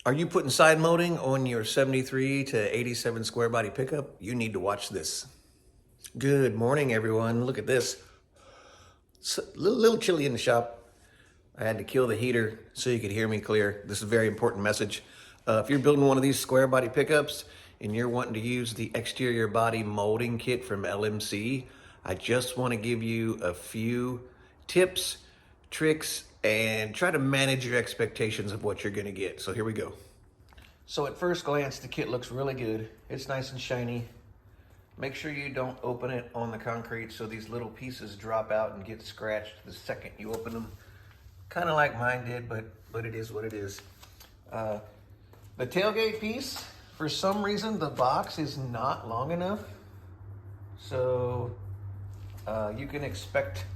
Are you putting side molding on your 73 to 87 square body pickup? You need to watch this. Good morning, everyone. Look at this. It's a little chilly in the shop. I had to kill the heater so you could hear me clear. This is a very important message. If you're building one of these square body pickups and you're wanting to use the exterior body molding kit from LMC, I just want to give you a few tips, tricks, and try to manage your expectations of what you're going to get. So here we go. So at first glance, the kit looks really good. It's nice and shiny. Make sure you don't open it on the concrete so these little pieces drop out and get scratched the second you open them. Kind of like mine did, but it is what it is. The tailgate piece, for some reason, the box is not long enough. So you can expect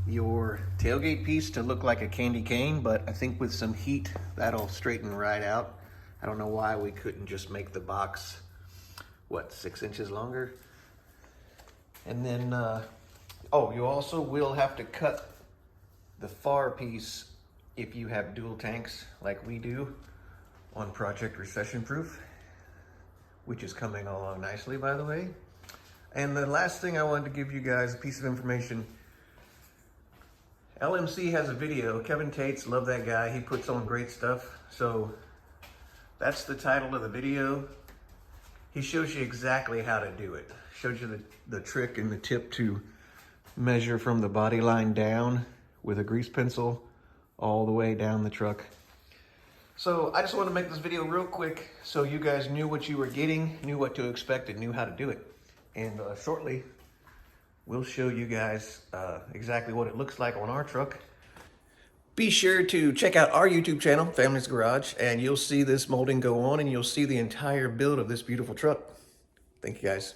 your tailgate piece to look like a candy cane, but I think with some heat, that'll straighten right out. I don't know why we couldn't just make the box, 6 inches longer? And then, you also will have to cut the far piece if you have dual tanks like we do on Project Recession Proof, which is coming along nicely, by the way. And the last thing I wanted to give you guys, a piece of information. LMC has a video. Kevin Tates, love that guy. He puts on great stuff. So that's the title of the video. He shows you exactly how to do it. Shows you the trick and the tip to measure from the body line down with a grease pencil all the way down the truck. So I just want to make this video real quick so you guys knew what you were getting, knew what to expect, and knew how to do it. And shortly, we'll show you guys exactly what it looks like on our truck. Be sure to check out our YouTube channel, Family's Garage, and you'll see this molding go on and you'll see the entire build of this beautiful truck. Thank you guys.